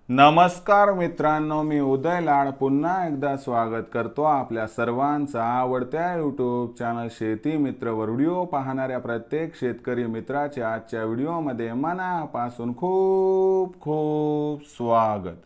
नमस्कार मित्रांनो, मी उदय लाड पुन्हा एकदा स्वागत करतो आपल्या सर्वांचा आवडत्या यूट्यूब चॅनल शेती मित्रवर व्हिडिओ पाहणाऱ्या प्रत्येक शेतकरी मित्राच्या आजच्या व्हिडिओमध्ये मनापासून खूप खूप स्वागत।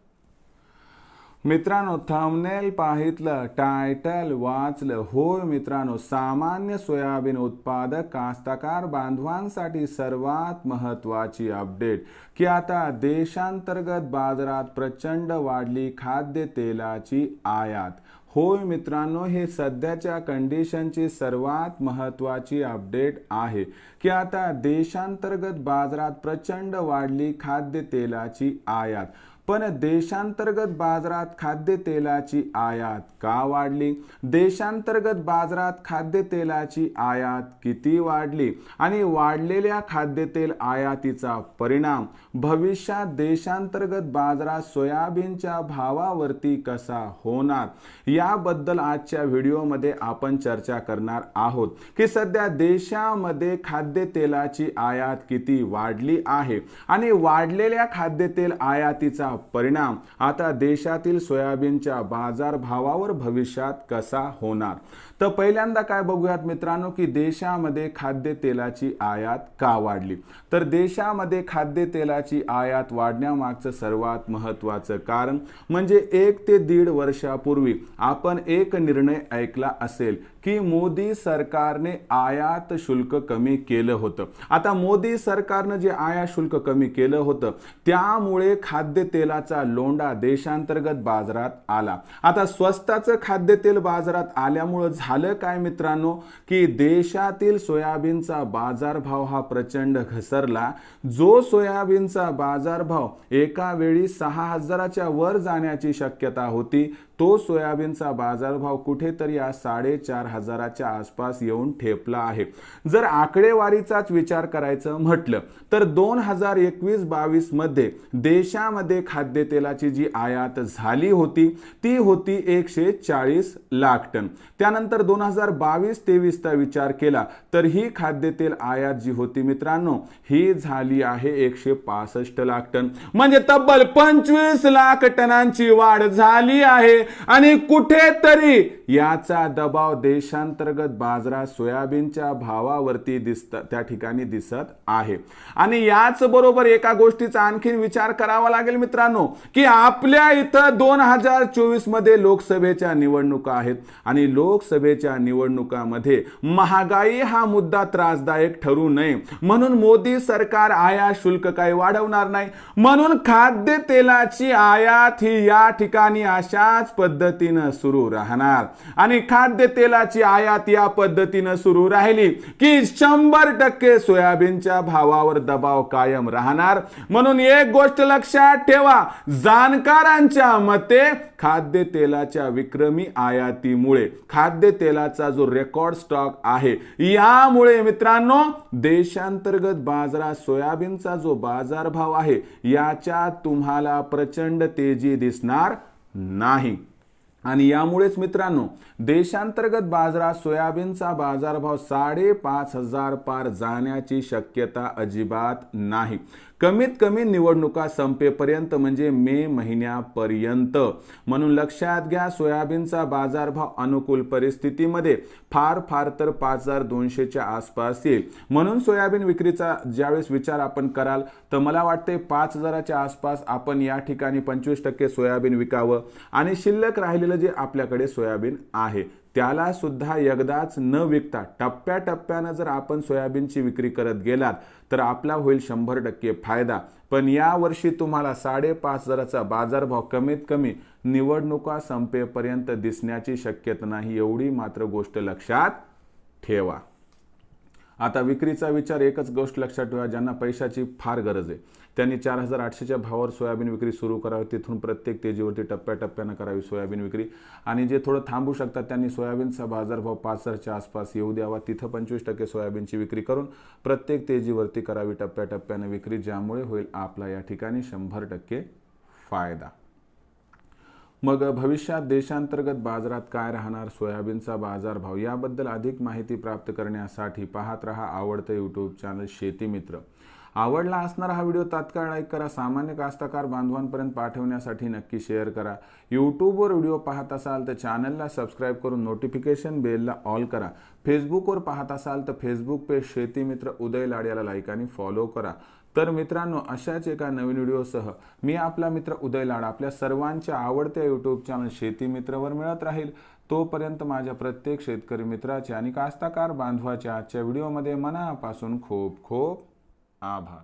मित्रांनो, थंबनेल पाहितलं, टायटल वाचलं, होय मित्रांनो, सामान्य सोयाबीन उत्पादक कास्तकार बांधवांसाठी सर्वात महत्त्वाची अपडेट की आता देशांतर्गत बाजारात प्रचंड वाढली खाद्य तेलाची आयात। होय मित्रांनो, हे सध्याच्या कंडिशनची सर्वात महत्त्वाची अपडेट आहे की आता देशांतर्गत बाजारात प्रचंड वाढली खाद्य तेलाची आयात। पण देशांतर्गत बाजारात खाद्यतेलाची आयात का वाढली, देशांतर्गत बाजारात खाद्यतेलाची आयात किती वाढली आणि वाढलेल्या खाद्यतेल आयातीचा परिणाम भविष्यात देशांतर्गत बाजारात सोयाबीनच्या भावावरती कसा होणार याबद्दल आजच्या व्हिडिओमध्ये आपण चर्चा करणार आहोत की सध्या देशामध्ये खाद्यतेलाची आयात किती वाढली आहे आणि वाढलेल्या खाद्यतेल आयातीचा परिणाम आता देशातील सोयाबीनच्या बाजारभावावर भविष्यात कसा होणार। तर पहिल्यांदा काय बघूयात मित्रांनो की देशामध्ये खाद्यतेलाची आयात का वाढली। तर देशामध्ये खाद्यतेलाची आयात वाढण्यामागचं सर्वात महत्त्वाचं कारण म्हणजे 1 ते 1.5 वर्षापूर्वी आपण एक निर्णय ऐकला असेल की मोदी सरकारने आयात शुल्क कमी केलं होतं। आता मोदी सरकारने जे आयात शुल्क कमी केलं होतं त्यामुळे खाद्यतेलाचा लोंढा देशांतर्गत बाजारात आला। आता स्वस्ताचं खाद्यतेल बाजारात आल्यामुळे झालं काय मित्रांनो की देशातील सोयाबीनचा बाजारभाव हा प्रचंड घसरला। जो सोयाबीनचा बाजारभाव एका वेळी 6,000च्या वर जाण्याची शक्यता होती तो सोयाबीनचा बाजारभाव कुठेतरी आज 4,500च्या आसपास येऊन ठेपला आहे। जर आकडेवारीचाच विचार करायचं म्हटलं तर 2021-22 मध्ये देशामध्ये खाद्यतेलाची जी आयात झाली होती ती होती 140 लाख टन। त्यानंतर 2022-23 चा विचार केला तर ही खाद्यतेल आयात जी होती मित्रांनो ही झाली आहे 165 लाख टन, म्हणजे तब्बल 25 लाख टनांची वाढ झाली आहे। आणि कुठेतरी याचा दबाव देशांतर्गत बाजारात सोयाबीनच्या भावावरती त्या ठिकाणी दिसत आहे। आणि याच बरोबर एका गोष्टीचा आणखी विचार करावा लागेल मित्रांनो की आपल्या इथं 2024 मध्ये लोकसभेच्या निवडणुका आहेत आणि लोकसभेच्या निवडणुकामध्ये महागाई हा मुद्दा त्रासदायक ठरू नये म्हणून मोदी सरकार आयात शुल्क काही वाढवणार नाही, म्हणून खाद्यतेलाची आयात ही या ठिकाणी अशाच पद्धतीने सुरू राहणार आणि खाद्यतेलाची आयात या पद्धतीने सुरू राहिली की 100% सोयाबीनच्या भावावर दबाव कायम राहणार। म्हणून एक गोष्ट लक्षात ठेवा, जाणकारांच्या मते खाद्यतेलाच्या विक्रमी आयातीमुळे खाद्यतेलाचा जो रेकॉर्ड स्टॉक आहे यामुळे मित्रांनो देशांतर्गत बाजारात सोयाबीनचा जो बाजारभाव आहे याच्यात तुम्हाला प्रचंड तेजी दिसणार नाही। आणि यामुळेच मित्रांनो देशांतर्गत बाजारात सोयाबीनचा बाजारभाव 5,500 पार जाण्याची शक्यता अजिबात नाही, कमीत कमी निवडणुका संपेपर्यंत म्हणजे मे महिन्यापर्यंत। म्हणून लक्षात घ्या, सोयाबीनचा बाजारभाव अनुकूल परिस्थितीमध्ये फार तर 5,200च्या आसपास येईल। म्हणून सोयाबीन विक्रीचा ज्यावेळेस विचार आपण कराल तर मला वाटते 5,000च्या आसपास आपण या ठिकाणी 25% सोयाबीन विकावं आणि शिल्लक राहिलेलं जे आपल्याकडे सोयाबीन आहे त्याला सुद्धा एकदाच न विकता टप्प्याटप्प्याने जर आपण सोयाबीनची विक्री करत गेलात तर आपला होईल 100% फायदा। पण या वर्षी तुम्हाला 5,500चा बाजारभाव कमीत कमी निवडणुका संपेपर्यंत दिसण्याची शक्यता नाही, एवढी मात्र गोष्ट लक्षात ठेवा। आता विक्रीचा विचार एकच गोष्ट लक्षात ठेवा, ज्यांना पैशाची फार गरज आहे त्यांनी 4,800च्या भावावर सोयाबीन विक्री सुरू करावी, तिथून प्रत्येक तेजीवरती टप्प्याटप्प्याने करावी सोयाबीन विक्री। आणि जे थोडं थांबू शकतात त्यांनी सोयाबीनचा बाजारभाव 5,000च्या आसपास येऊ द्यावा, तिथं 25% सोयाबीनची विक्री करून प्रत्येक तेजीवरती करावी टप्प्याटप्प्याने विक्री, ज्यामुळे होईल आपला या ठिकाणी 100% फायदा। मग भविष्यात देशांतर्गत बाजारात काय राहणार सोयाबीनचा बाजारभाव याबद्दल अधिक माहिती प्राप्त करण्यासाठी पाहत रहा आवडते यूट्यूब चॅनल शेती मित्र। आवडला असणारा हा व्हिडिओ तात्काळ लाईक करा, सामान्य कास्तकार बांधवांपर्यंत पाठवण्यासाठी नक्की शेअर करा। यूट्यूबवर व्हिडिओ पाहत असाल तर चॅनलला सबस्क्राईब करून नोटिफिकेशन बेलला ऑल करा। फेसबुकवर पाहत असाल तर फेसबुक पेज शेती मित्र उदय लाड याला लाईक आणि फॉलो करा। तर मित्रांनो, अशाच एका नवीन व्हिडिओसह मी आपला मित्र उदय लाड आपल्या सर्वांच्या आवडत्या यूट्यूब चॅनल शेती मित्रवर मिळत राहील। तोपर्यंत माझ्या प्रत्येक शेतकरी मित्राचे आणि कास्तकार बांधवाच्या आजच्या व्हिडिओमध्ये मनापासून खूप खूप आभार।